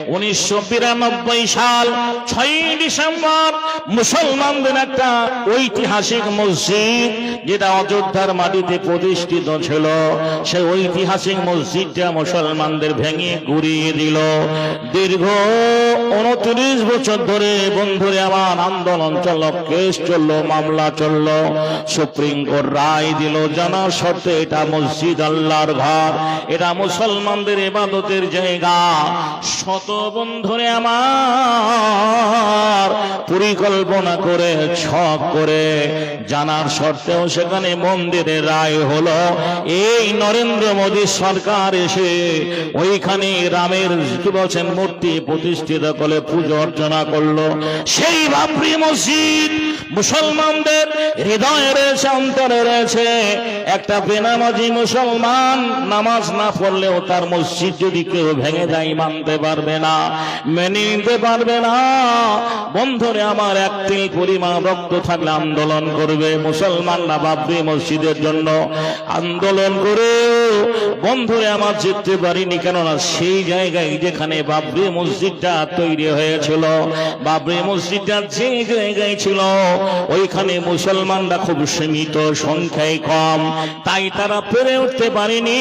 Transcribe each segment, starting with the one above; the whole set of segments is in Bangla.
1992 সাল 6 ডিসেম্বর মুসলমানদের একটা ঐতিহাসিক মসজিদ যেটা অযোধ্যার মাটিতে প্রতিষ্ঠিত ছিল, সেই ঐতিহাসিক মসজিদটা মুসলমানদের ভেঙে গুড়িয়ে দিল। দীর্ঘ 29 বছর ধরে বন্ধুরে আমার আন্দোলন চলল, কেস চলল, মামলা চলল, সুপ্রিম কোর্ট রায় দিল জানার শর্তে এটা মসজিদ আল্লাহর ঘর, এটা মুসলমানদের ইবাদতের জায়গা। শত বন্ধুরে আমার পরিকল্পনা করে ছক করে জানার সত্ত্বেও সেখানে মন্দিরের রায় হলো। এই নরেন্দ্র মোদী সরকার এসে ওইখানে রামের কি বলছেন মূর্তি প্রতিষ্ঠিত করে পূজা অর্চনা করলো। সেই বাবরি মসজিদ মুসলমানদের হৃদয়ে রয়েছে, অন্তরে রয়েছে। একটা বেনামাজি মুসলমান নামাজ না পড়লেও তার মসজিদ যদি কেউ ভেঙে দেয় মানতে পারবে না, মেনে নিতে পারবে না। বন্ধুরে আমার এক তিল পরিমাণ রক্ত থাকলে আন্দোলন করবে মুসলমানরা বাবরি মসজিদের জন্য। আন্দোলন করে বন্ধুরে আমার জিততে পারিনি, কেননা সেই জায়গায় যেখানে বাবরি মসজিদটা তৈরি হয়েছিল, বাবরি মসজিদটা যে জায়গায় ছিল ওইখানে মুসলমানরা খুব সীমিত সংখ্যায় কম, তাই তারা পেরে উঠতে পারেনি।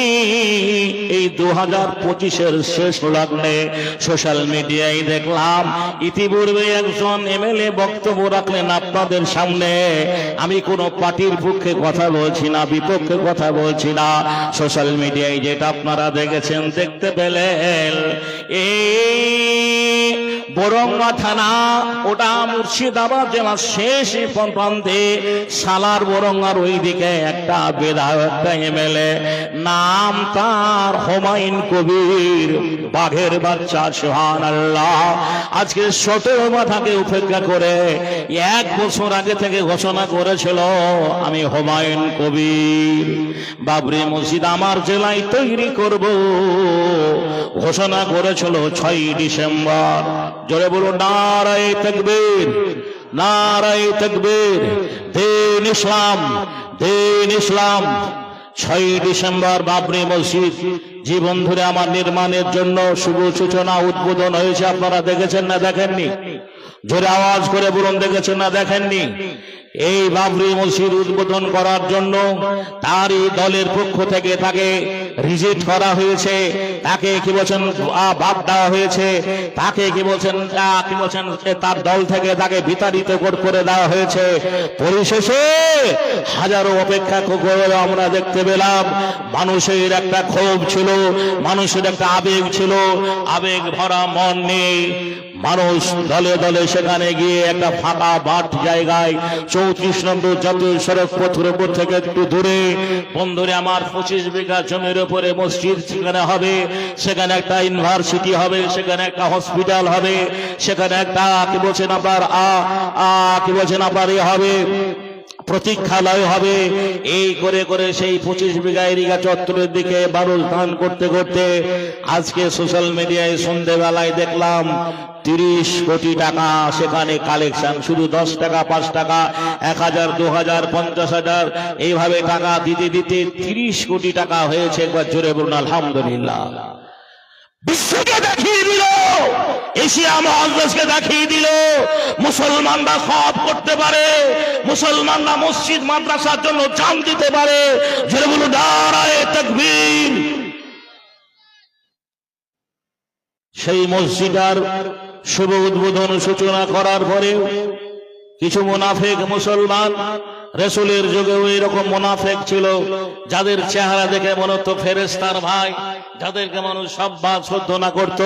এই 2025-এর শেষ লগ্নে সোশ্যাল মিডিয়ায় দেখলাম ইতিপূর্বে একজন এমএলএ বক্তব্য রাখলেন আপনাদের সামনে। আমি কোনো পার্টির পক্ষে কথা বলছি না, বিপক্ষে কথা বলছি না। সোশ্যাল মিডিয়ায় যেটা আপনারা দেখেছেন, দেখতে পেলেন এই বরঙ্গা থানা, ওটা মুর্শিদাবাদ জেলার শেষ প্রান্তে সালার বরঙ্গার ওই দিকে একটা বিধায়ক, একটা এমএলএ, নাম তার হুমায়ুন কবির, বাঘের বাচ্চা, সুবহানাল্লাহ। আজকে 17 মাথাকে উপেক্ষা করে 1 বছর আগে থেকে ঘোষণা করেছিল আমি হুমায়ুন কবির বাবরি মসজিদ আমার জেলায় তৈরি করব। ঘোষণা করেছিল 6 ডিসেম্বর। জোরে বলুন নারায়ে তাকবীর, নারায়ে তাকবীর, দিন ইসলাম, দিন ইসলাম। 6 ডিসেম্বর বাবরি মসজিদ যে বন্ধুরা আমার নির্মাণের জন্য শুভ সূচনা উদ্বোধন হয়েছে। আপনারা দেখেছেন না দেখেননি? জোরে আওয়াজ করে বলুন দেখেছেন না দেখেননি? এই বাবরি মসজিদ উদ্বোধন করার জন্য তারই দলের পক্ষ থেকে তাকে রিজেক্ট করা হয়েছে, তাকে কি বলছেন বাদ দেওয়া হয়েছে, তাকে কি বলছেন তার দল থেকে তাকে বিতাড়িত করে দেওয়া হয়েছে। পরিশেষে হাজারো অপেক্ষা করে আমরা দেখতে পেলাম মানুষের একটা ক্ষোভ ছিল, মানুষের একটা আবেগ ছিল, আবেগ ভরা মন নেই। মানুষ দলে দলে সেখানে গিয়ে একটা ফাঁকা মাঠ জায়গায় 34 নম্বর জাতীয় সড়ক পথের উপর থেকে একটু দূরে বন্ধুরে আমার 25 বিঘা জমির উপরে মসজিদ সেখানে হবে, সেখানে একটা ইউনিভার্সিটি হবে, সেখানে একটা হসপিটাল হবে, সেখানে একটা কি বলছেন আপনার হবে প্রতীক্ষালয় হবে। এই করে করে সেই 25 বিঘা এরিয়া চত্বরের দিকে বারুল দান করতে করতে আজকে সোশ্যাল মিডিয়ায় সন্ধ্যেবেলায় দেখলাম 30 কোটি টাকা সেখানে কালেকশন। শুধু 10 টাকা, 5 টাকা, 1000, 2000, 50,000 এইভাবে টাকা দিতে দিতে 30 কোটি টাকা হয়েছে। একবার জোরে বলুন আলহামদুলিল্লাহ। বিশ্বকে দেখিয়ে দিল, এশিয়া মহাদেশকে দেখিয়ে দিল মুসলমানরা সব করতে পারে, মুসলমানরা মসজিদ মাদ্রাসার জন্য জান দিতে পারে। জোরে বলুন নারায়ে তাকবীর। সেই মসজিদের শুভ উদ্বোধন সূচনা করার পরে কিছু মুনাফিক মুসলমান, রাসূলের যুগেও এরকম মুনাফিক ছিল যাদের চেহারা দেখে মনে হতো ফেরেশতার ভাই, যাদেরকে মানুষ সব্বা শ্রদ্ধা না করত।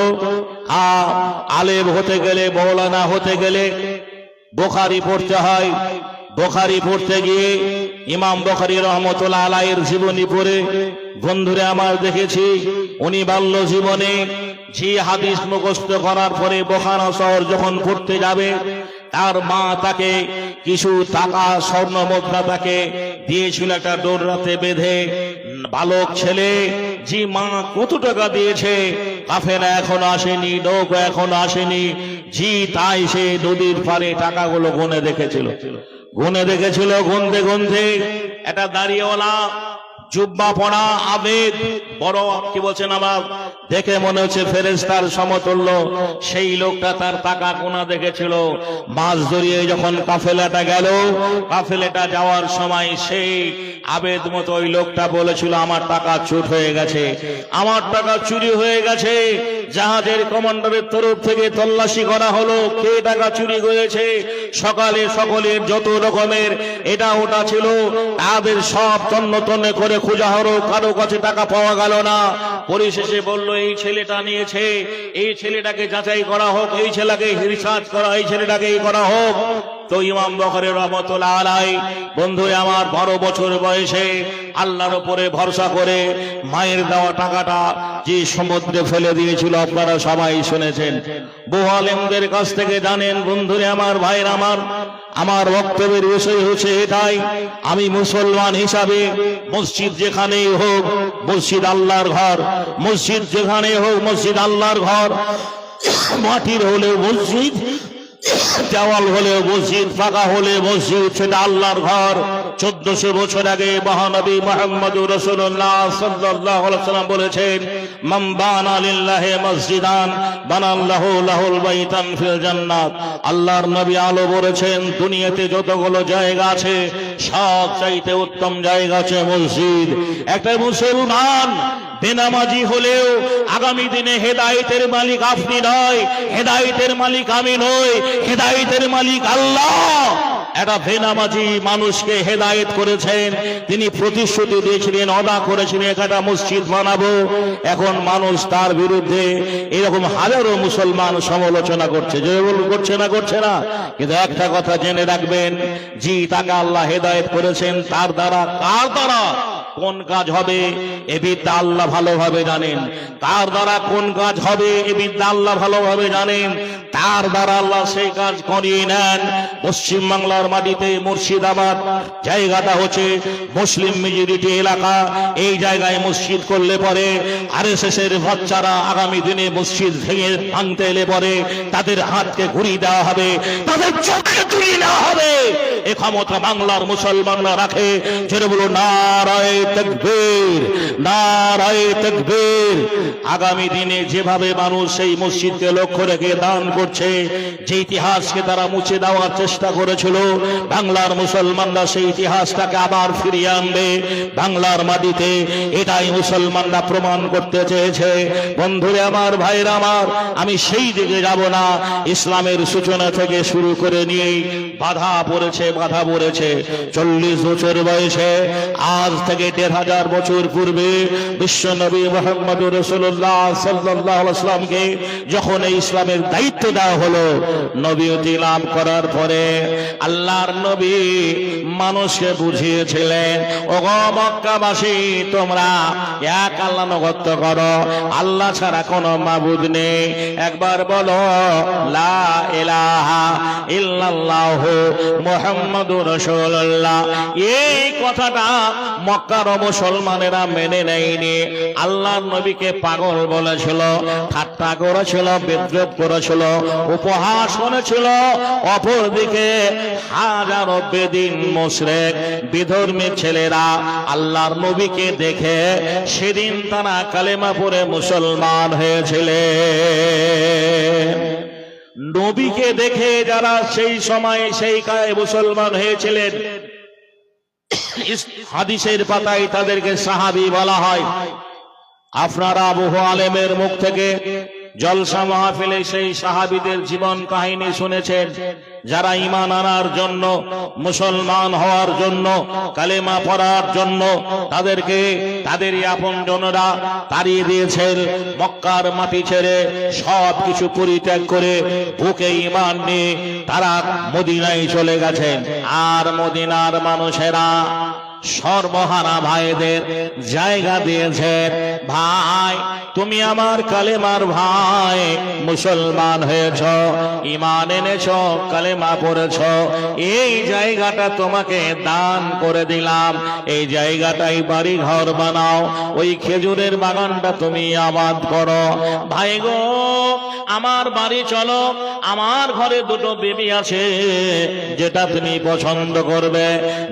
আলেম হতে গেলে, মৌলানা হতে গেলে বুখারী পড়তে হয়। বুখারী পড়তে গিয়ে ইমাম বুখারী রহমতুল্লাহ আলাইহির জীবনী পড়ে বন্ধুরা আমার দেখেছি উনি বাল্য জীবনে যে হাদিস মুখস্থ করার পরে বুখারা শহর যখন পড়তে যাবে, তার মা তাকে কিছু টাকা স্বর্ণ মুদ্রা তাকে দিয়েছিল একটা ডোরাতে বেঁধে। বালক ছেলে যে মা কত টাকা দিয়েছে, কাফেলা এখনো আসেনি, নৌকা এখনো আসেনি, জি তাই সে নদীর পারে টাকাগুলো গুনে দেখেছিল। গুনতে গুনতে একটা দাড়িওয়ালা জুব্বা পরা আবেদ, বড় কি বলছেন আমার দেখে মনে হচ্ছে ফেরেশতার সমতুল্য। সেই লোকটা তার টাকা কোনা দেখেছিল। মাছ ধরিয়ে যখন কাফেলাটা গেল, কাফেলাটা যাওয়ার সময় সেই আবেদ মতো ওই লোকটা বলেছিল আমার টাকা চুরি হয়ে গেছে, আমার টাকা চুরি হয়ে গেছে। জাহাজের কমান্ডারের তরফ থেকে তল্লাশি করা হলো কে টাকা চুরি করেছে। সকালে সকলের যত রকমের এটা ওটা ছিল তাদের সব তন্ন তন্ন করে খোঁজা হলো, কারো কাছে টাকা পাওয়া গেল না। পরিশেষে বলল এই ছেলেটা নিয়েছে, এই ছেলেটাকে যাচাই করা হোক, এই ছেলেকে রিসার্চ করা, এই ছেলেটাকে করা হোক। তো ইমাম বুখারী রাহমাতুল্লাহ আলাইহি বন্ধু আমার 12 বছর বয়সে আল্লাহর উপরে ভরসা করে মায়ের দেওয়া টাকাটা যে সমুদ্রে ফেলে দিয়েছিল, আপনারা সবাই শুনেছেন। বহু আলেমদের কাছ থেকে জানেন বন্ধুরে আমার, ভাইয়ের আমার বক্তব্যের বিষয় হচ্ছে এটাই, আমি মুসলমান হিসাবে মসজিদ যেখানেই হোক মসজিদ আল্লাহর ঘর, মসজিদ যেখানেই হোক মসজিদ আল্লাহর ঘর, মাটির হলেও মসজিদ, দেওয়াল হলেও মসজিদ, ফাঁকা হলে মসজিদ, সেটা আল্লাহর ঘর। 1400 বছর আগে মহানবী মুহাম্মদুর রাসূলুল্লাহ সাল্লাল্লাহু আলাইহি ওয়াসাল্লাম বলেছেন মান বানা লিল্লাহি মসজিদান বানাল্লাহু লাহুল বাইতান ফিল জান্নাত। আল্লাহর নবী আলো বলেছেন দুনিয়াতে যতগুলো জায়গা আছে সব চাইতে উত্তম জায়গা আছে মসজিদ। একটা মুসলমান বেনামাজি হলেও আগামী দিনে হেদায়েতের মালিক আপনি নয়, হেদায়েতের মালিক আমি নই, হেদায়েতের মালিক আল্লাহ। একটা বেনামাজি মানুষকে হেদায়েত করেছেন, তিনি প্রতিশ্রুতি দিয়েছিলেন, ওয়াদা করেছিলেন একটা মসজিদ বানাবো। এখন মানুষ তার বিরুদ্ধে এরকম হাজারো মুসলমান সমালোচনা করছে, যে করছে না। কিন্তু একটা কথা জেনে রাখবেন, জি তাকে আল্লাহ হেদায়েত করেছেন, তার দ্বারা কার দ্বারা কোন কাজ হবে এ বিদ্যা আল্লাহ ভালোভাবে জানেন। তার দ্বারা কোন কাজ হবে এ বিদ্যা আল্লাহ ভালোভাবে জানেন। তার দ্বারা আল্লাহ সেই কাজ করিয়ে নেন। পশ্চিম বাংলার মাটিতে মুর্শিদাবাদ জায়গাটা হচ্ছে মুসলিম মেজরিটি এলাকা। এই জায়গায় মসজিদ করলে পরে আরএসএস এর বাচ্চারা আগামী দিনে মসজিদ ভেঙে ভাঙতে এলে পরে তাদের হাতকে ঘুরিয়ে দেওয়া হবে, তাদের চোখে তুলে নেওয়া হবে। এ ক্ষমতা বাংলার মুসলমানরা রাখে। যেটা বলো নারায়ে তাকবীর, নারায়ে তাকবীর। আগামী দিনে যেভাবে মানুষ সেই মসজিদকে লক্ষ্য রেখে দান করছে, যে ইতিহাসকে তারা মুছে দেওয়ার চেষ্টা করেছিল, বাংলার মুসলমানরা সেই ইতিহাসটাকে আবার ফিরিয়ে আনবে বাংলার মাটিতে। এটাই মুসলমানরা প্রমাণ করতে চেয়েছে। বন্ধুরে আমার, ভাইরা আমার, আমি সেই দিকে যাব না। ইসলামের সূচনা থেকে শুরু করে নিয়েই বাধা পড়েছে। 40 বছর বয়সে, আজ থেকে 1500 বছর পূর্বে বিশ্ব নবী মুহাম্মদুর রাসূলুল্লাহ সাল্লাল্লাহু আলাইহি ওয়াসাল্লামকে যখন এই ইসলামের দায়িত্ব দেওয়া হলো, নবীয়তি লাভ করার পরে আল্লাহর নবী মানুষকে বুঝিয়েছিলেন, ওগো মক্কাবাসী, তোমরা এক আল্লাহ নগত্য করো, আল্লাহ ছাড়া কোনো মাবুদ নেই। একবার বলো লা ইলাহা ইল্লাল্লাহু মুহাম্মাদুর রাসূলুল্লাহ। এই কথাটা মক্কার মুসলমানেরা মেনে নেয়নি। আল্লাহর নবীকে পাগল বলেছিল, ঠাট্টা করেছিল, বিদ্রুপ করেছিল, উপহাস করেছিল। অপরদিকে হাজারো বেদিন মুশরিক বিধর্মী ছেলেরা আল্লাহর নবীকে দেখে সেদিন তারা কালেমা পড়ে মুসলমান হয়েছিলেন। নবীকে দেখে যারা সেই সময় সেই কায়ে মুসলমান হয়েছিলেন, হাদিসের পাতায় তাদেরকে সাহাবী বলা হয়। আপনারা বহু আলেমের মুখ থেকে জলসা মাহফিলে সেই সাহাবীদের জীবন কাহিনী শুনেছেন, যারা ঈমান আনার জন্য, মুসলমান হওয়ার জন্য, কালেমা পড়ার জন্য তাদেরকে তাদেরই আপনজনরা তাড়িয়ে দিয়েছেন। মক্কার মাটি ছেড়ে সব কিছু পরিত্যাগ করে বুকে ঈমান নিয়ে তারা মদিনায় চলে গেছেন। আর মদিনার মানুষেরা সর্বহারা ভাইদের জায়গা দিয়েছেন। ভাই, তুমি আমার কালেমার ভাই, মুসলমান হয়েছ, ঈমান এনেছ, কালেমা পড়েছ, এই জায়গাটা তোমাকে দান করে দিলাম, এই জায়গাটাই বাড়ি ঘর বানাও, ওই খেজুরের বাগানটা তুমি আবাদ করো। ভাই গো, আমার বাড়ি চলো, আমার ঘরে দুটো বেবি আছে, যেটা তুমি পছন্দ করবে,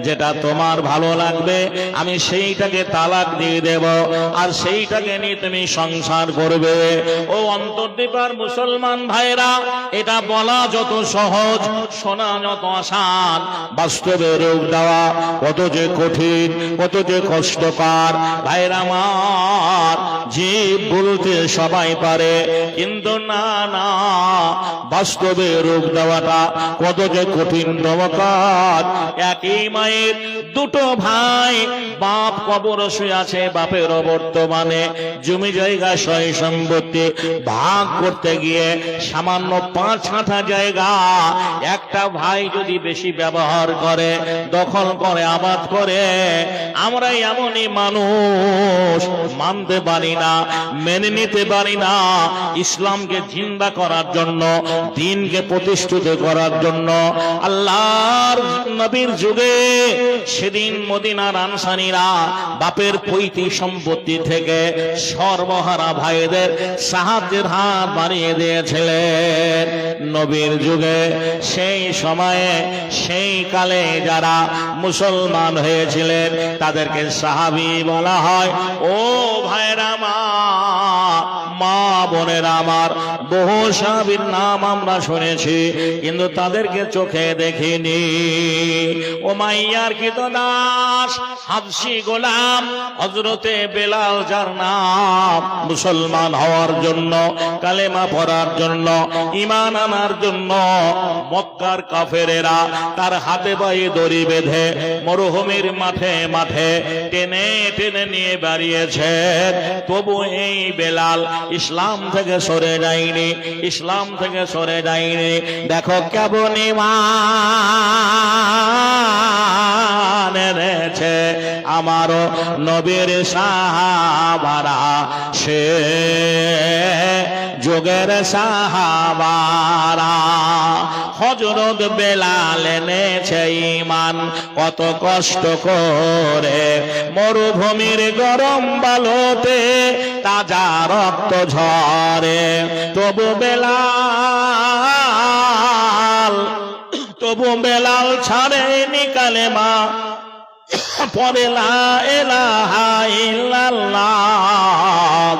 যেটা তোমার ভালো লাগবে, আমি সেইটাকে তালাক দিয়ে দেব, আর সেইটাকে নিয়ে তুমি সংসার করবে। ও অন্তর্দ্বীপের মুসলমান ভাইরা, এটা বলা যত সহজ, শোনা যত আসান, বাস্তবে রূপ দেওয়া কত যে কঠিন, কত যে কষ্টকর। ভাইরা আমার, জীব বলতে সবাই পারে, কিন্তু না না, বাস্তবে রূপ দেওয়াটা কত যে কঠিন নমকার। একই মায়ের দুটো ভাই, বাপ কবর শুয়ে আছে, বাপের বর্তমানে জমি জায়গা সয় সম্পত্তি ভাগ করতে গিয়ে সামান্য 5 কাঠা জায়গা একটা ভাই যদি বেশি ব্যবহার করে, দখল করে, আবাদ করে, আমরা এমনই মানুষ, মানতে পারি না, মেনে নিতে পারি না। ইসলামকে জিন্দা করার জন্য, দ্বীনকে প্রতিষ্ঠিত করার জন্য আল্লাহর নবীর যুগে সেদিন মদিনার আনসারীরা বাপের পৈতৃক সম্পত্তি থেকে সর্বহারা ভাইদের সাহায্যের হাত বাড়িয়ে দিয়েছিলেন। নবীর যুগে সেই সময়ে, সেই কালে যারা মুসলমান হয়েছিলেন তাদেরকে সাহাবী বলা হয়। ও ভাইরা মা বোনেরা আমার, বহু সাহাবীর নাম আমরা শুনেছি, কিন্তু তাদেরকে চোখে দেখিনি। উমাইয়ার কৃতদাস হাবশী গোলাম হযরতে বেলাল, যার নাম মুসলমান হওয়ার জন্য, কালেমা পড়ার জন্য, ঈমান আনার জন্য মক্কার কাফেরেরা তার হাতে পায়ে দড়ি বেঁধে মরুভূমির মাঠে মাঠে টেনে টেনে নিয়ে বেরিয়েছেন। তবু এই বেলাল ইসলাম থেকে সরে যায়নি, ইসলাম থেকে সরে যায়নি। দেখো কেমন ঈমান এনেছে আমারও নবীর সাহাবারা, সে যুগের সাহাবারা। হযরত বেলাল এনেছে ঈমান কত কষ্ট করে, মরুভূমির গরম বালুতে তাজা রক্ত ঝরে। তবু বেলাল ছাড়েনি কালেমা, পড়ে লা ইলাহা ইল্লাল্লাহ।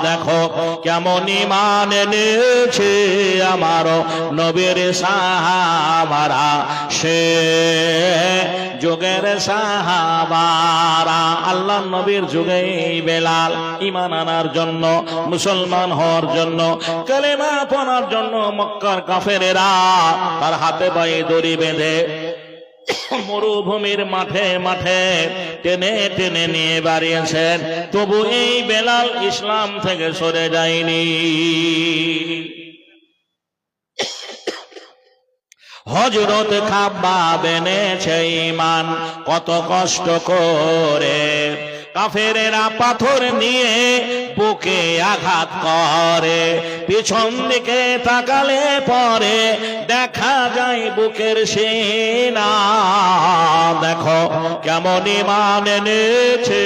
দেখো কেমন ঈমান এনেছে আমার নবীর সাহাবারা, সে যুগের সাহাবারা। আল্লাহ নবীর যুগে বেলাল ঈমান আনার জন্য, মুসলমান হওয়ার জন্য, কালেমা পড়ার জন্য মক্কার কাফেরেরা তার হাতে পায়ে দড়ি বেঁধে মরুভূমির মাঠে মাঠে টেনে টেনে নিয়ে বাড়িয়েছেন। তবু এই বেলাল ইসলাম থেকে সরে যায়নি। হযরত খাব্বাব এনেছে ঈমান কত কষ্ট করে, কাফেরেরা পাথর নিয়ে বুকে আঘাত করে, পিছন দিকে তাকালে পরে দেখা যায় বুকের সিনা। দেখো কেমন ঈমান এনেছে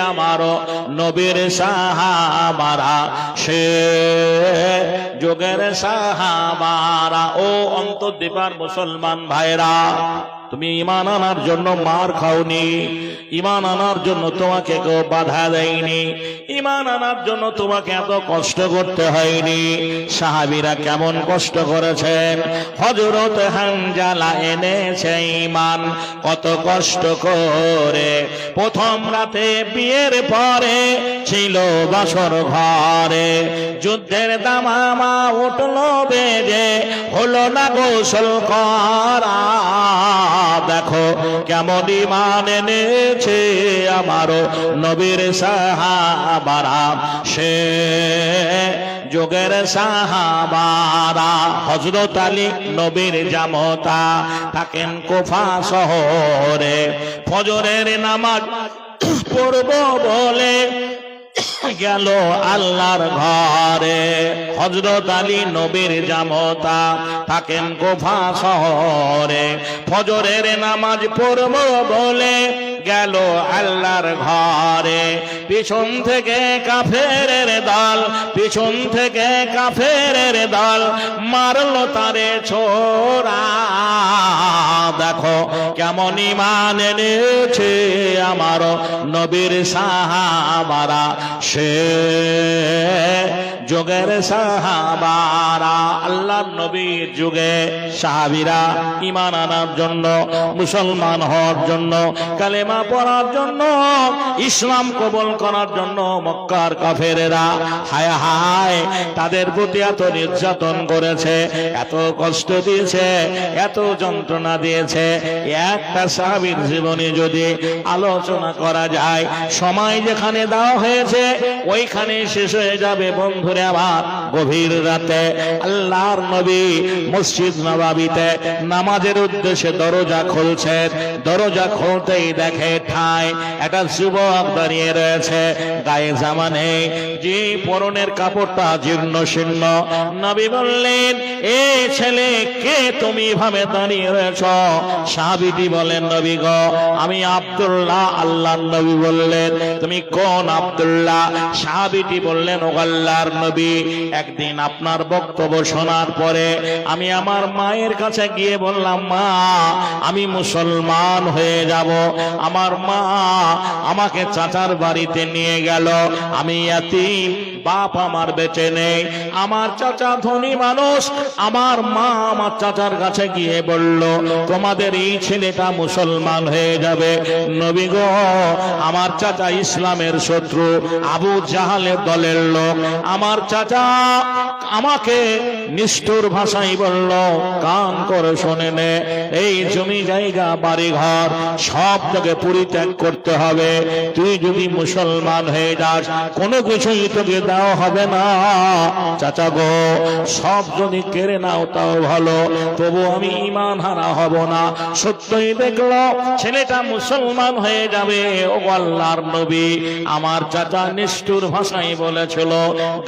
আমার নবীর সাহাবারা, সে যুগের সাহাবারা। ও অন্তর্দ্বীপের মুসলমান ভাইরা, তুমি ঈমান আনার জন্য মার খাওনি, ঈমান আনার জন্য তোমাকে কেউ বাধা দেয়নি, ঈমান আনার জন্য তোমাকে এত কষ্ট করতে হয়নি। সাহাবীরা কেমন কষ্ট করেছেন। হযরত হানজালা এনেছে ঈমান কত কষ্ট করে, প্রথম রাতে বিয়ের পরে ছিল বাসর ঘরে, যুদ্ধের দামামা উঠলো বেজে, হলো না গোসল করা। দেখো কেমন ঈমান এনেছে আমার নবীর সাহাবারা, সে যুগের সাহাবারা। হযরত আলী নবীর জামতা থাকেন কুফা শহরে, ফজরের নামাজ পড়ব বলে গেল আল্লাহর ঘরে। হযরত আলী নবীর জামতা থাকেন কুফা শহরে, ফজরের নামাজ পড়ব বলে গেল আল্লাহর ঘরে। পিছন থেকে কাফেরের দল, পিছন থেকে কাফেরের দল মারলো তারে ছোরা। দেখো কেমন ঈমান এনেছে আমার নবীর সাহাবারা, সে যুগের সাহাবারা। আল্লাহর নবীর যুগে সাহাবীরা ঈমান আনার জন্য, মুসলমান হওয়ার জন্য, কালেমা পড়ার জন্য, ইসলাম কবুল করার জন্য মক্কার কাফেরেরা হায় হায় তাদের প্রতি এত নির্যাতন করেছে, এত কষ্ট দিয়েছে, এত যন্ত্রণা দিয়েছে। একটা সাহাবীর জীবনে যদি আলোচনা করা যায়, সময় যেখানে দেওয়া হয়েছে ওইখানে শেষ হয়ে যাবে। বন্ধুরে আমার, গভীর রাতে আল্লাহর নবী মসজিদ নববীতে নামাজের উদ্দেশ্যে দরজা খুলছেন। দরজা খুলতেই দেখে ঠায় একটা যুবক দাঁড়িয়ে রয়েছে, গায়ে জামা নেই, যে পরনের কাপড়টা জীর্ণ শীর্ণ। নবী বললেন, এ ছেলে কে তুমি ভাবে দাঁড়িয়ে রয়েছ? সাহাবীটি বলেন, নবী গো আমি আব্দুল্লাহ। আল্লাহর নবী বললেন, তুমি কোন আব্দুল্লাহ? সাহাবীটি বললেন, ও আল্লাহর নবী, একদিন আপনার বক্তব্য শোনার পরে আমি আমার মায়ের কাছে গিয়ে বললাম, মা আমি মুসলমান হয়ে যাব। আমার মা আমাকে চাচার বাড়িতে নিয়ে গেল, আমি ইয়াতীম, বাপ আমার বেঁচে নেই। আমার চাচা ধনী মানুষ, আমার মা আমার চাচার কাছে গিয়ে বলল, তোমাদের এই ছেলেটা মুসলমান হয়ে যাবে। নবী গো আমার চাচা ইসলামের শত্রু, আবু জাহালের দলের লোক। আমার চাচা আমাকে নিষ্ঠুর ভাষায় বলল, কান করে শোনে নে, এই জমি জায়গা বাড়ি ঘর সব তোকে পরিত্যাগ করতে হবে। তুই যদি মুসলমান হয়ে যাস কোনো কিছুই তোকে দেওয়া হবে না। চাচা গো সব যদি কেড়ে নাও তাও ভালো, তবু আমি ঈমান হারা হব না। সত্যই দেখলো ছেলেটা মুসলমান হয়ে যাবে। ও আল্লাহর নবী, আমার চাচা নিষ্ঠুর ভাষায় বলেছিল,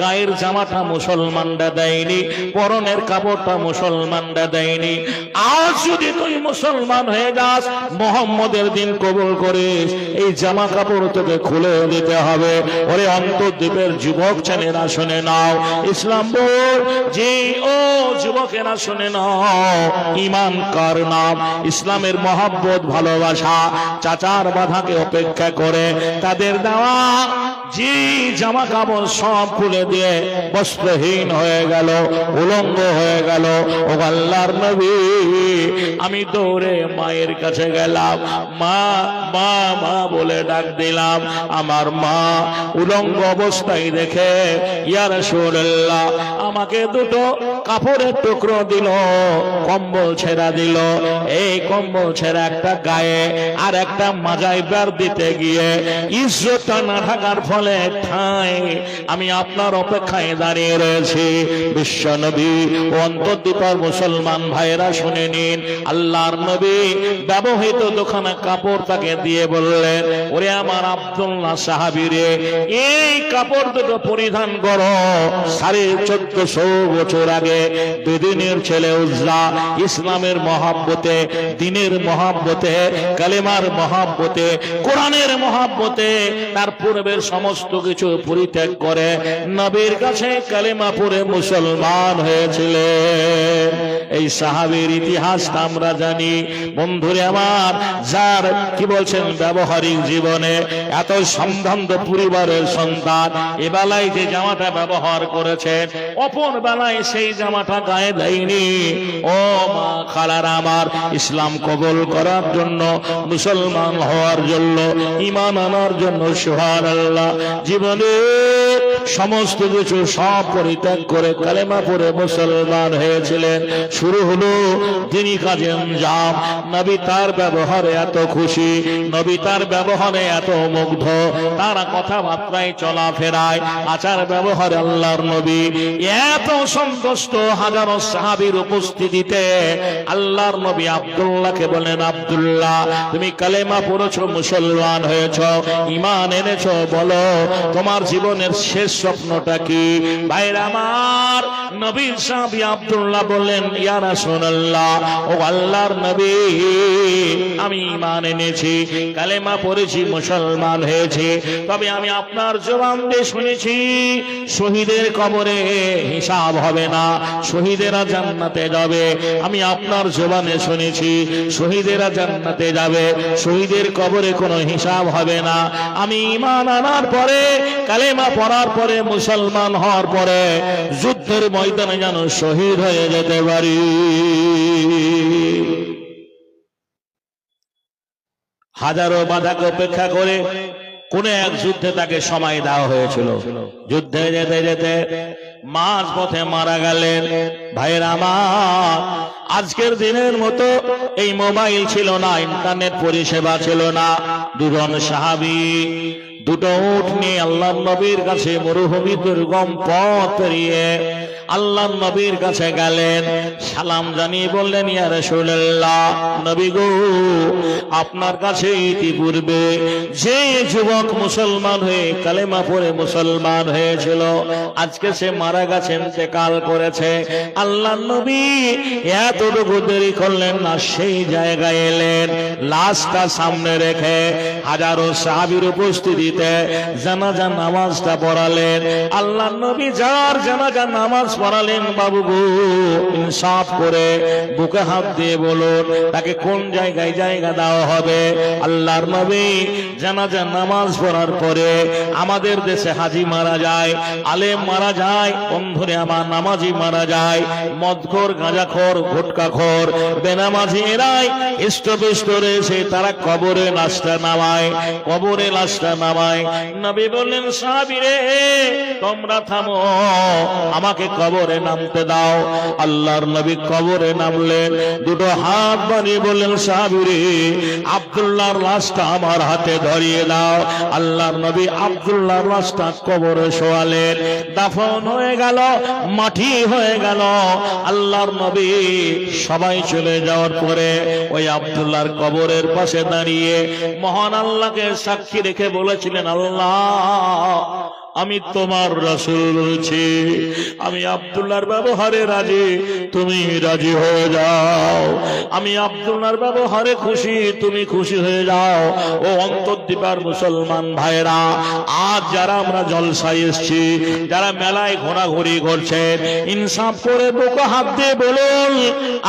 গায়ের জামাটা মুসলমানরা দেয়নি, পরনের কাপড়টা মুসলমানরা দেয়নি। আজ যদি তুই মুসলমান হয়ে যাস, মুহাম্মদের দিন কবুল করিস, এই জামা কাপড় তোকে খুলে দিতে হবে। ওরে অন্তর্দ্বীপের যুবক ছেলেরা শুনে নাও, ইসলাম বল যে ও যুবকেরা শুনে নাও, ঈমান কার নাম? ইসলামের মহব্বত, ভালোবাসা। চাচার বাধাকে অপেক্ষা করে তাদের দেওয়া যে জামা কাপড় সব খুলে দিয়ে বস্ত্রহীন হয়ে গেল, উলঙ্গ হয়ে গেল। ও আল্লাহর নবী, আমি দৌড়ে মায়ের কাছে গেলাম, মা মা মা বলে ডাক দিলাম। আমার মা উলঙ্গ অবস্থায় দেখে, ইয়া রাসূলুল্লাহ, আমাকে দুটো কাপড়ের টুকরো দিল, কম্বল ছেঁড়া দিল। এই কম্বল ছেঁড়া একটা গায়ে আর একটা মাজায় বের দিতে গিয়ে ইজ্জতটা না থাকার ফলে ঠাই আমি আপনার অপেক্ষায় দাঁড়িয়ে রয়েছি। বিশ্ব নবী ও অন্তর্দ্বীপের মুসলমান ভাইরা শুনে নিন, আল্লাহর নবী ব্যবহৃত দোকানে কাপড় তাকে দিয়ে বললেন, ওরে আমার আব্দুল্লাহ সাহাবী রে, এই কাপড় দুটো পরিধান করো। 1450 বছর আগে বেদিনের ছেলে উজ্জা ইসলামের মহব্বতে, দিনের মহব্বতে, কালেমার মহব্বতে, কোরআনের মহব্বতে তার পূর্বের সমস্ত কিছু পরিত্যাগ করে নবীর কাছে কালেমা পড়ে মুসলমান হয়েছিলেন। এই সাহাবীর ইতিহাস আমরা জানি। বন্ধুরে আমার, যার কি বলছেন ব্যবহারিক জীবনে এত সম্ভ্রান্ত পরিবারের সন্তান, এ বেলায় যে জামাটা ব্যবহার করেছেন, অপর বেলায় সেই জামাটা গায়ে দেয়নি। ও মা খালার আমার, ইসলাম কবুল করার জন্য, মুসলমান হওয়ার জন্য, ঈমান আনার জন্য সুবহানাল্লাহ জীবনে সমস্ত কিছু সব পরিত্যাগ করে কালেমা পড়ে মুসলমান হয়েছিলেন। শুরু হলো দিনই কাজে আঞ্জাম। নবী তার ব্যবহারে এত খুশি, নবী তার ব্যবহারে এত মুগ্ধ, তারা কথাবার্তায় চলাফেরায় আচার ব্যবহারে আল্লাহর নবী এত সন্তুষ্ট। হাজারো সাহাবীর উপস্থিতিতে আল্লাহর নবী আব্দুল্লাহকে বলেন, আব্দুল্লাহ তুমি কালেমা পড়েছো, মুসলমান হয়েছো, ঈমান এনেছো, বলো তোমার জীবনের শেষ স্বপ্নটা কি? ভাইরা আমার, নবীর সাহাবী আব্দুল্লাহ বললেন, ইয়া রাসূলুল্লাহ, ও আল্লাহর নবী, আমি ঈমান এনেছি, কালেমা পড়েছি, মুসলমান হয়েছি, তবে আমি আপনার জবান দিয়ে শুনেছি শহীদের কবরে হিসাব হবে না, শহীদেরা জান্নাতে যাবে। আমি আপনার জবানে শুনেছি শহীদেরা জান্নাতে যাবে, শহীদের কবরে কোনো হিসাব হবে না। আমি ঈমান আনার পরে, কালেমা পড়ার পরে, মুসলমান হওয়ার পরে যুদ্ধের ময়দানে যেন শহীদ হয়ে যেতে পারি। হাজারো বাধাকে উপেক্ষা করে কোন এক যুদ্ধে তাকে সময় দেওয়া হয়েছিল। যুদ্ধে যেতে যেতে মাঝ পথে মারা গেলেন। ভাইয়ের আমার, আজকের দিনের মতো এই মোবাইল ছিল না, ইন্টারনেট পরিষেবা ছিল না। দুজন সাহাবী দুটো উট নিয়ে আল্লাহর নবীর কাছে মরুভূমি দুর্গম পথ পেরিয়ে আল্লাহর নবীর কাছে গেলেন। সালাম জানিয়ে বললেন, ইয়া রাসূলুল্লাহ, নবী গো, আপনার কাছে ইতিপূর্বে যে যুবক মুসলমান হয়ে কালেমা পড়ে মুসলমান হয়েছিল, আজকে সে মারা গেছে, ইন্তেকাল করেছে। আল্লাহর নবী এতটুকু দেরি করলেন না, সেই জায়গায় এলেন, লাশটা সামনে রেখে হাজারো সাহাবীর উপস্থিতিতে জানাজা নামাজটা পড়ালেন। আল্লাহর নবী যার জানাজা নামাজ পড়ালেন, বাবু গো, ইনসাফ করে বুকে হাত দিয়ে বলুন তাকে কোন জায়গায় জায়গা দেওয়া হবে। আল্লাহর নবী জানাজা নামাজ পড়ার পরে আমাদের দেশে হাজি মারা যায়, আলেম মারা যায়, বন্ধুরে আমার নামাজি মারা যায়, মদখোর, গাঁজাখোর, গুটখাখোর, বেনামাজি এরাই ইষ্টপিষ্ট রয়েছে, তারা কবরে লাশটা নামায়, কবরে লাশটা নামায়। নবী বললেন, সাহাবীরে তোমরা থামো, আমাকে কবরে নামতে দাও। আল্লাহর নবী কবরে নামলেন, দুটো হাত বাড়িয়ে বললেন, সাহাবীরে আব্দুল্লাহর লাশটা আমার হাতে ধরিয়ে দাও। আল্লাহর নবী আব্দুল্লাহর লাশটা কবরে শোয়ালেন, দাফন হয়ে গেল, মাটি হয়ে গেল। আল্লাহর নবী সবাই চলে যাওয়ার পরে ওই আব্দুল্লাহর কবরের পাশে দাঁড়িয়ে মহান আল্লাহকে সাক্ষী রেখে বলেছিলেন, আল্লাহ আমি তোমার রাসূল বলছি, আমি আব্দুল্লাহর ব্যবহারে রাজি, তুমি রাজি হয়ে যাও। আমি আব্দুল্লাহর ব্যবহারে খুশি, তুমি খুশি হয়ে যাও। ও অন্তর্দ্বীপের মুসলমান ভাইরা, আজ যারা আমরা জলসায় এসছি, যারা মেলায় ঘোরাঘুরি করছেন, ইনসাফ করে বুকে হাত দিয়ে বলুন,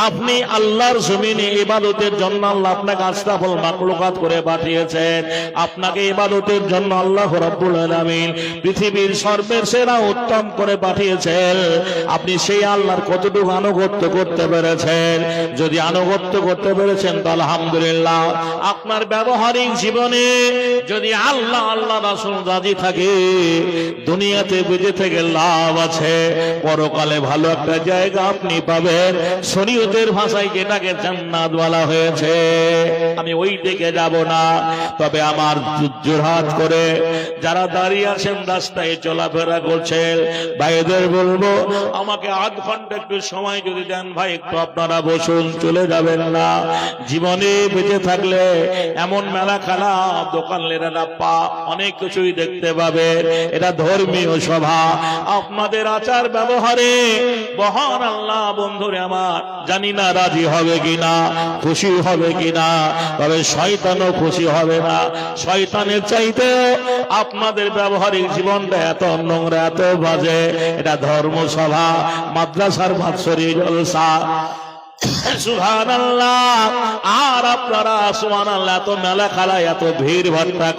আপনি আল্লাহর জমিনে ইবাদতের জন্য আল্লাহ আপনাকে আশরাফুল মাখলুকাত করে পাঠিয়েছেন। আপনাকে ইবাদতের জন্য আল্লাহ রাব্বুল আলামিন পৃথিবীর সর্বের সেরা উত্তম করে পাঠিয়েছেন। আপনি সেই আল্লাহর কতটুকু আনুগত্য করতে পেরেছেন? যদি আনুগত্য করতে পেরেছেন তো আলহামদুলিল্লাহ। আপনার ব্যবহারিক জীবনে যদি আল্লাহ আল্লাহ রাসূল রাজি থাকে, দুনিয়াতে বেঁচে থেকে লাভ আছে, পরকালে ভালো একটা জায়গা আপনি পাবেন। শরীয়তের ভাষায় যেটাকে জান্নাত বলা হয়েছে। আমি ওই দিকে যাব না, তবে আমার জোরহাত করে যারা দাঁড়িয়ে আছেন, রাস্তায় চলাফেরা করছেন, ভাইদের বলবো আমাকে আধ ঘন্টা একটু সময় যদি দেন ভাই, একটু আপনারা বসুন, চলে যাবেন না। জীবনে বেঁচে থাকলে এমন মেলা খেলা, দোকান লেরা পা, অনেক কিছুই দেখতে পাবেন। এটা ধর্মীয় সভা, আপনাদের আচার ব্যবহারে মহান আল্লাহ বন্ধুরে আমার জানি না রাজি হবে কিনা, খুশি হবে কিনা, তবে শয়তানও খুশি হবে না। শয়তানের চাইতে আপনাদের ব্যবহারিক জীবনটা এত নোংরা, এত বাজে। এটা ধর্মসভা, মাদ্রাসার বাৎসরিক জলসা, সুবহানাল্লাহ। আর আপনারা সুবহানাল্লাহ এত মেলা খেলায় এত ভিড় ভাট্টা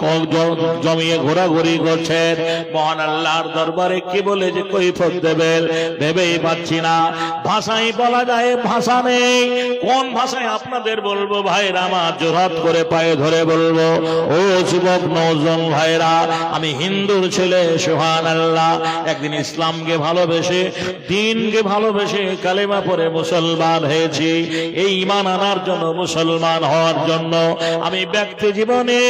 জমিয়ে ঘোরাঘুরি করছেন, মহান আল্লাহর দরবারে কি বলে যে কৈফিয়ত দেবেন ভেবেই পাচ্ছি না। ভাষাই বলা যায় ভাষা নেই, কোন ভাষায় আপনাদের বলবো ভাইরা আমার, জোরাত করে পায়ে ধরে বলবো ও যুবক নওজোয়ান ভাইরা, আমি হিন্দুর ছেলে সুবহানাল্লাহ, একদিন ইসলামকে ভালোবেসে দ্বীনকে ভালোবেসে কালেমা পড়ে মুসলমান হয়েছি। এই ঈমান আনার জন্য, মুসলমান হওয়ার জন্য আমি ব্যক্তি জীবনে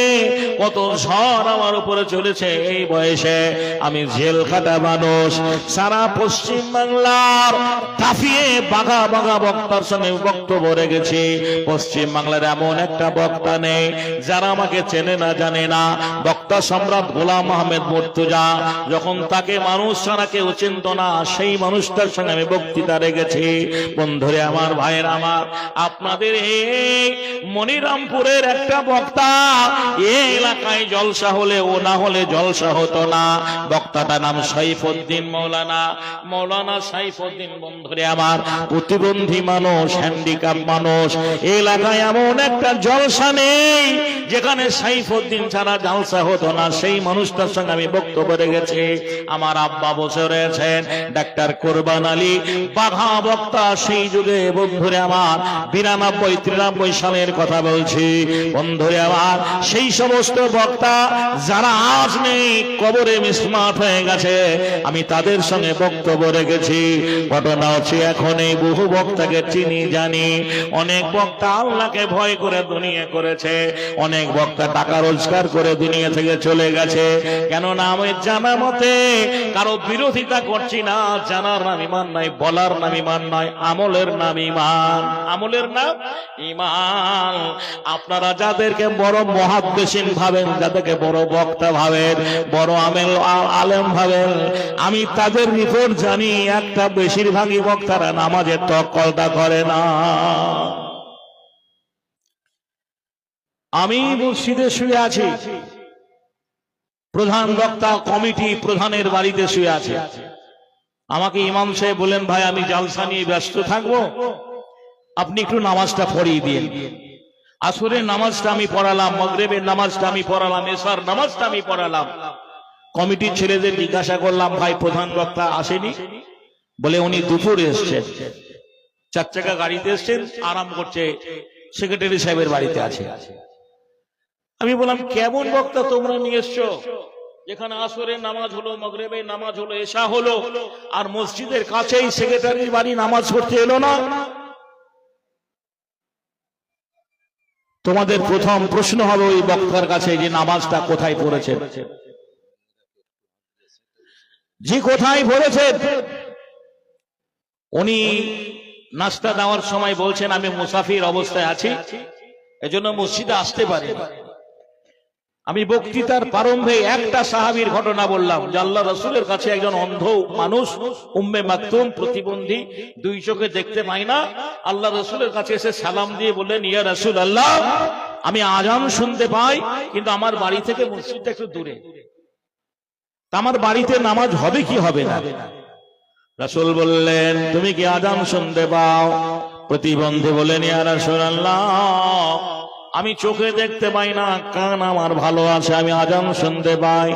কত ঝড় আমার উপরে চলেছে। এই বয়সে আমি জেল খাটা মানুষ, সারা পশ্চিম বাংলার কাফিয়ে বাঘা বাঘা বক্তার সঙ্গে বক্তব্য রেখেছি। পশ্চিম বাংলার এমন একটা বক্তা নেই যারা আমাকে চেনে না জানে না। বক্তা সম্রাট গোলাম আহমেদ মুর্তজা, যখন তাকে মানুষ ছাড়া কেউ চিনত না, সেই মানুষটার সঙ্গে আমি বক্তৃতা রেখেছি। বন্ধুরে আমার, ভাইয়ের আমার, আপনাদের এই মনিরামপুরের একটা বক্তা, এই এলাকায় জলসা হলে ও না হলে জলসা হতো না। বক্তাটার নাম সাইফুদ্দিন মৌলানা সাইফুদ্দিন। বন্ধুরে আমার, প্রতিবন্ধী মানুষ, হ্যান্ডিক্যাপ মানুষ, এলাকায় এমন একটা জলসা নেই যেখানে সাইফুদ্দিন ছাড়া জলসা হতো না। সেই মানুষটার সঙ্গে আমি বক্তব্য রেখেছি। আমার আব্বা বসে রয়েছেন ডাক্তার কোরবান আলী, বাঘা বক্তা সেই যুগে। বন্ধুরে আমার, 92-93 সালের কথা বলছি। বন্ধুরে আমার, সেই সমস্ত বক্তা যারা আজ নেই, কবরে মিসমাত হয়ে গেছে, আমি তাদের সঙ্গে বক্তব্য রেখেছি। ঘটনা হচ্ছে, এখন এই বহু বক্তাকে চিনি জানি। অনেক বক্তা আল্লাহকে ভয় করে দুনিয়া করেছে, অনেক বক্তা টাকা রোজগার করে দুনিয়া থেকে চলে গেছে। কেননা আমি জানা মতে কারো বিরোধিতা করছি না। জানার নাম ইমান নাই, বলার নাম ইমান নয়, আমলের নাম ইমান। আমলের নাম ইমান। আপনারা যাদেরকে বড় মুহাদ্দিসিন ভাবেন, যাদেরকে বড় বক্তা ভাবেন, বড় আলেম ভাবেন, আমি তাদের রিপোর্ট জানি, একটা বেশিরভাগই বক্তারা নামাজের তকলটা করে না। আমি মসজিদে শুয়ে আছি, প্রধান বক্তা কমিটি প্রধানের বাড়িতে শুয়ে আছে। আমাকে ইমাম সাহেব বলেন, ভাই আমি জালসা নিয়ে ব্যস্ত থাকবো, আপনি একটু নামাজটা পড়িয়ে দিন। আসরের নামাজটা আমি পড়ালাম, মাগরিবের নামাজটা আমি পড়ালাম, এশার নামাজটা আমি পড়ালাম। কমিটির ছেলেদের জিজ্ঞাসা করলাম, ভাই প্রধান বক্তা আসেনি? বলে উনি দুপুরে এসছেন, 4 চাকা গাড়িতে এসছেন, আরাম করছে, সেক্রেটারি সাহেবের বাড়িতে আছে। আমি বললাম, কেমন বক্তা তোমরা নিয়ে এসছো, যেখানে আসরের নামাজ হলো, মাগরিবের নামাজ হলো, এশা হলো, আর মসজিদের কাছেই সেক্রেটারির বাড়ি নামাজ পড়তে এলো না? তোমাদের প্রথম প্রশ্ন হবে ওই বক্তার কাছে যে নামাজটা কোথায় পড়েছেন, যে কোথায় পড়েছেন। উনি নাস্তা দেওয়ার সময় বলছেন, আমি মুসাফির অবস্থায় আছি, এজন্য মসজিদে আসতে পারি। আমি বক্তৃতার প্রারম্ভে একটা সাহাবীর ঘটনা বললাম যে আল্লাহ রাসূলের কাছে একজন অন্ধ মানুষ, উম্মে মাকতুম, প্রতিবন্ধী, 2 চোখে দেখতে পায় না, আল্লাহ রাসূলের কাছে এসে সালাম দিয়ে বললেন, ইয়া রাসূলুল্লাহ, আমি আযান শুনতে পাই, কিন্তু আমার বাড়ি থেকে মসজিদটা একটু দূরে, তা আমার বাড়িতে নামাজ হবে কি হবে না? রাসূল বললেন, তুমি কি আযান শুনতে পাও? প্রতিবন্ধী বলেন, ইয়া রাসূলুল্লাহ, আমি চোখে দেখতে পাই না, কান আমার ভালো আছে, আমি আযান শুনতে পাই।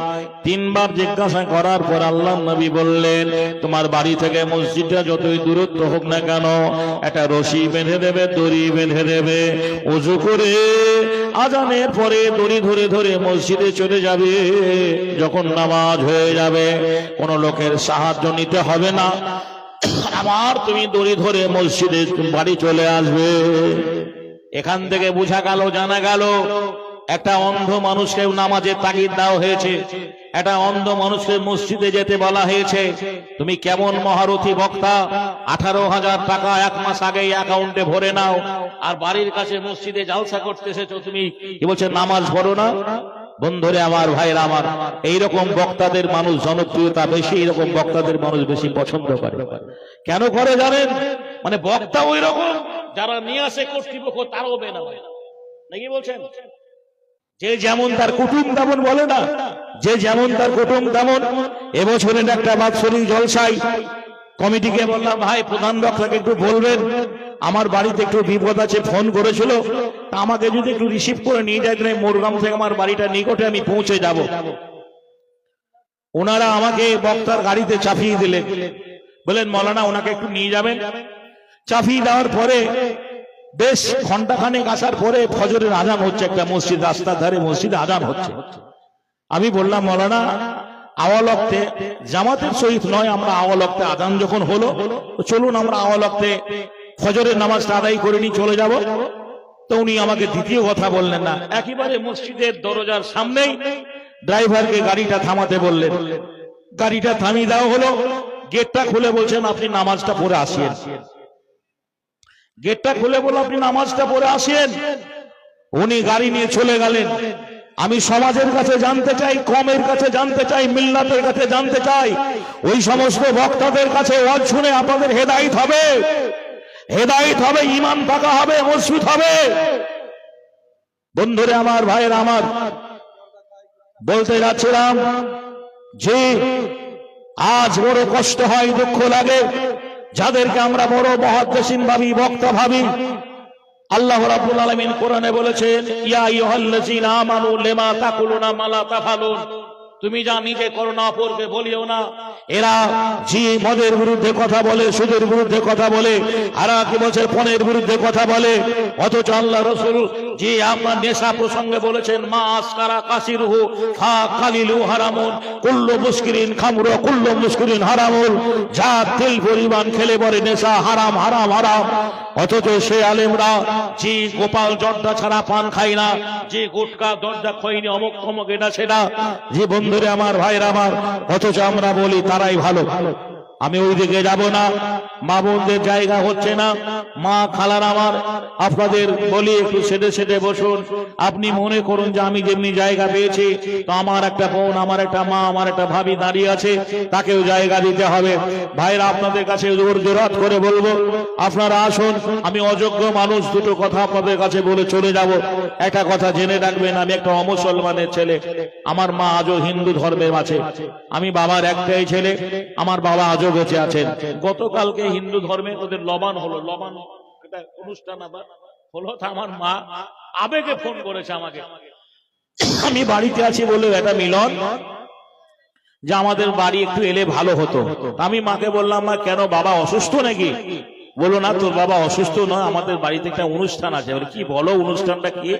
3 বার জিজ্ঞাসা করার পর আল্লাহর নবী বললেন, তোমার বাড়ি থেকে মসজিদটা যতই দূরত্ব হোক না কেন, একটা রশি বেঁধে দেবে, দড়ি বেঁধে দেবে, ওযু করে আযানের পরে দড়ি ধরে ধরে মসজিদে চলে যাবে। যখন নামাজ হয়ে যাবে, কোন লোকের সাহায্য নিতে হবে না, আবার তুমি দড়ি ধরে মসজিদে বাড়ি চলে আসবে। এখান থেকে বোঝা গেল, জানা গেল, একটা অন্ধ মানুষকে নামাজের তাগিদ দেওয়া হয়েছে, একটা অন্ধ মানুষকে মসজিদে যেতে বলা হয়েছে। তুমি কেমন মহারথী বক্তা, 18,000 টাকা 1 মাস আগে অ্যাকাউন্টে ভরে নাও, আর বাড়ির কাছে মসজিদে জালসা করতে এসেছো, তুমি কি বলছে নামাজ পড়ো না? বন্ধুরে আমার, ভাইরা আমার, এইরকম বক্তাদের মানুষ জনপ্রিয়তা বেশি, এইরকম বক্তাদের মানুষ বেশি পছন্দ করে। কেন করে জানেন? মানে বক্তা ওই রকম, যারা নিয়ে আসে কর্তৃপক্ষ তারও বেনা হয় নাকি বলছেন? যে যেমন তার কুটুম তেমন বলে না, যে যেমন তার কুটুম তেমন। এবছরের একটা বাৎসরিক জলসায় কমিটিকে বললাম, ভাই প্রধান বক্তাকে একটু বলবেন আমার বাড়িতে একটু বিপদ আছে, ফোন করেছিল, তা আমাকে যদি একটু রিসিভ করে নিয়ে যায়, মোরগ্রাম থেকে আমার বাড়িটা নিকটে, আমি পৌঁছে যাব। ওনারা আমাকে বক্তার গাড়িতে চাপিয়ে দিলেন, বলেন মৌলানা ওনাকে একটু নিয়ে যাবেন। চাপিয়ে দেওয়ার পরে বেশ ঘন্টাখানেক আসার পরে ফজরের আজান হচ্ছে, একটা মসজিদ, রাস্তার ধারে মসজিদে আজান হচ্ছে। আমি বললাম মৌলানা আওয়ালক্তে জামাতের সহিত নয়, আমরা আওয়ালক্তে আজান যখন হলো চলুন আমরা আওয়ালক্তে ফজরের নামাজটা আদায় করে নিয়ে চলে যাব। তো উনি আমাকে দ্বিতীয় কথা বললেন না, একেবারে মসজিদের দরজার সামনেই ড্রাইভারকে গাড়িটা থামাতে বললেন। গাড়িটা থামিয়ে দেওয়া হলো, গেটটা খুলে বলছেন আপনি নামাজটা পড়ে আসেন। গেটটা খুলে বলো আপনি নামাজটা পড়ে আসেন। উনি গাড়ি নিয়ে চলে গেলেন। আমি সমাজের কাছে জানতে চাই, কমের কাছে জানতে চাই, মিল্লাতের কাছে জানতে চাই, ওই সমস্ত বক্তাদের কাছে ওয়াজ শুনে আপনাদের হেদায়েত হবে, হেদায়েত হবে, ঈমান পাকা হবে, মজবুত হবে। বন্ধুরে আমার, ভাইয়েরা আমার, বলতে যাচ্ছিলাম যে আজ বড় কষ্ট হয়, দুঃখ লাগে, যাদেরকে আমরা বড় মুহাদ্দিসিন ভাবি, বক্তা ভাবি। আল্লাহ রাব্বুল আলামিন কোরআনে বলেছেন, ইয়া আইয়ুহাল্লাযীনা আমানু লিমা তাকুলুনা মা লা তাফালুন, তুমি যা নিজে করো না অপরকে বলিও না। এরা যে মদের বিরুদ্ধে কথা বলে, সুদের বিরুদ্ধে কথা বলে, আর কি বলছে পণের বিরুদ্ধে কথা বলে, অথচ আল্লাহ রাসূল যে আপনার নেশা প্রসঙ্গে বলেছেন, মা আসকারা কাসিরুহু ফা কালিলু হারামুন কুল্লু মুসকিরিন খামরু কুল্লু মুসকিরিন হারামুন, যা তেল পরিমাণ খেলে পরে নেশা হারাম হারাম হারাম। অথচ সে আলেমরা যে গোপাল জর্দা ছাড়া পান খায় না, যে গুটকা দরজা খইনি অমুক অমুক এটা সেটা, যে বন্ধুরে আমার, ভাইরা আমার, অথচ আমরা বলি তারাই ভালো। আমি ওই দিকে যাব না, মা বোনদের জায়গা হচ্ছে না। মা খালার আমার, আপনাদের বলি একটু সেটে সেটে বসুন। আপনি মনে করুন যে আমি যেমনি জায়গা পেয়েছি, তো আমার একটা বোন, আমার একটা মা, আমার একটা ভাবি দাঁড়িয়ে আছে, তাকেও জায়গা দিতে হবে। ভাইরা আপনাদের কাছে জোরাত করে বলবো, আপনারা আসুন। আমি অযোগ্য মানুষ, দুটো কথা আপনাদের কাছে বলে চলে যাব। একটা কথা জেনে রাখবেন, আমি একটা অমুসলমানের ছেলে, আমার মা আজও হিন্দু ধর্মের আছে। আমি বাবার একটাই ছেলে, আমার বাবা আজও বেঁচে আছেন। গতকালকে হিন্দু ধর্মে ওদের লবান হলো, লবান এটা অনুষ্ঠান আবার হলো, আমার মা আবেগে ফোন করেছে আমাকে, আমি বাড়িতে আছি বলে এটা মিলন, যে আমাদের বাড়ি একটু এলে ভালো হতো। আমি মাকে বললাম, মা কেন, বাবা অসুস্থ নাকি? বলো না তোর বাবা অসুস্থ নয়, আমাদের বাড়িতে একটা অনুষ্ঠান আছে। কি বলো, অনুষ্ঠানটা কি?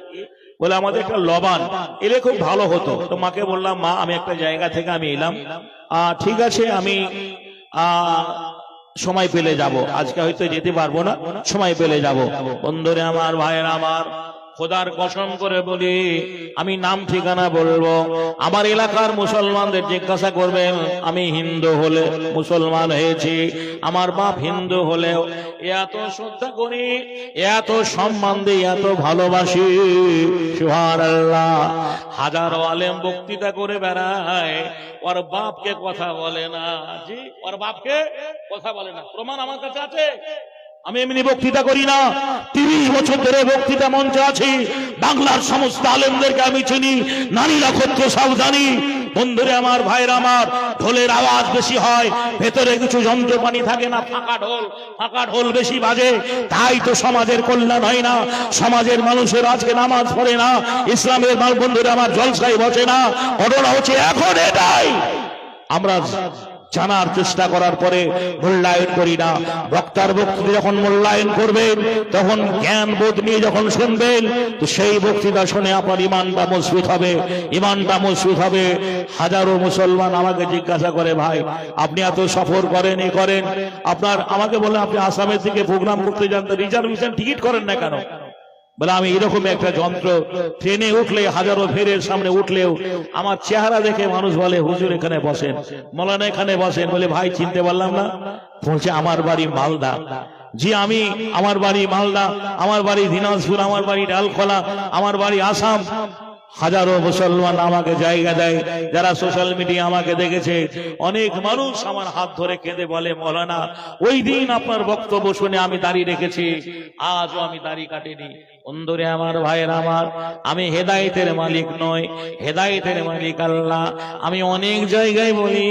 বলে আমাদের একটা লবান, এলে খুব ভালো হতো। তো মাকে বললাম, মা আমি একটা জায়গা থেকে আমি এলাম, ঠিক আছে আমি সময় পেলে যাব, আজকে হয়তো যেতে পারবো না, সময় পেলে যাব। বন্ধুরে আমার, ভাইয়েরা আমার, খোদার কসম করে বলি, আমি নাম ঠিকানা বলবো, আমার এলাকার মুসলমানদের জিজ্ঞাসা করবেন, আমি হিন্দু হলে মুসলমান হয়েছি, আমার বাপ হিন্দু হলেও এত শ্রদ্ধা করি, এত সম্মান দিই, এত ভালোবাসি, সুবহানাল্লাহ। হাজারো আলেম বক্তৃতা করে বেড়ায়, ওর বাপকে কথা বলে না। জি, ওর বাপকে কথা বলে না, প্রমাণ আমার কাছে আছে। আমি এমনি বক্তৃতা করি না, 30 বছর ধরে বক্তৃতা মঞ্চে আছি, বাংলার সমস্ত আলেমদেরকে আমি চিনি, নারী নক্ষত্র সব জানি। বন্ধুরে আমার, ভাইরা আমার, ঢোলের আওয়াজ বেশি হয়, ভেতরে কিছু যন্ত্রপানি থাকে না, ফাঁকা ঢোল বেশি বাজে, তাই তো সমাজের কল্যাণ হয় না, সমাজের মানুষের আজকে নামাজ পড়ে না, ইসলামের বন্ধুরে আমার জলসায় বসে না। ঘটনা হচ্ছে এখন এটাই আমরা জানার চেষ্টা করার পরে মূল্যায়ন করি না। বক্তার বক্তৃতা যখন মূল্যায়ন করবেন, তখন জ্ঞান বোধ নিয়ে যখন শুনবেন, তো সেই বক্তৃতা শুনে আপনার ইমানটা মজবুত হবে, ইমানটা মজবুত হবে। হাজারো মুসলমান আমাকে জিজ্ঞাসা করে, ভাই আপনি এত সফর করেন, এ করেন, আপনার আমাকে বলে আপনি আসামের দিকে প্রোগ্রাম করতে যান, তো রিজার্ভেশন টিকিট করেন না কেন? বলে আমি এরকম একটা যন্ত্র, ট্রেনে উঠলে, হাজারো ফেরের সামনে উঠলেও আমার চেহারা দেখে মানুষ বলে, হুজুর এখানে বসেন, মৌলানা এখানে বসেন। বলে ভাই চিনতে পারলাম না। বলছে আমার বাড়ি মালদা। জি আমি, আমার বাড়ি মালদা, আমার বাড়ি দিনাজপুর, আমার বাড়ি ডালখোলা, আমার বাড়ি আসাম। হাজারো মুসলমান আমাকে জায়গা দেয়, যারা সোশ্যাল মিডিয়া আমাকে দেখেছে, অনেক মানুষ আমার হাত ধরে কেঁদে বলে, মৌলানা ওই দিন আপনার বক্তব্য শুনে আমি দাড়ি রেখেছি, আজও আমি দাড়ি কাটিনি। বন্ধুরে আমার, ভাইয়ের আমার, আমি হেদায়েতের মালিক নই, হেদায়েতের মালিক আল্লাহ। আমি অনেক জায়গায় বলি,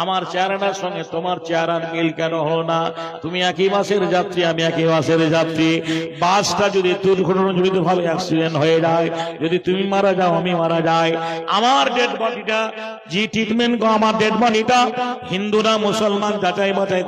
আমার চেহারাটার সঙ্গে তোমার চেহারার মিল কেন হলো না? তুমি একই বাসের যাত্রী, আমি একই বাসের যাত্রী। বাসটা যদি দুর্ঘটনাজনিত ভাবে অ্যাক্সিডেন্ট হয়ে যায়, যদি তুমি মারা যাও, আমি মারা যাই, আমার ডেড বডিটা, যে ট্রিটমেন্ট, আমার ডেড বডিটা হিন্দু না মুসলমান যাচাই বাছাই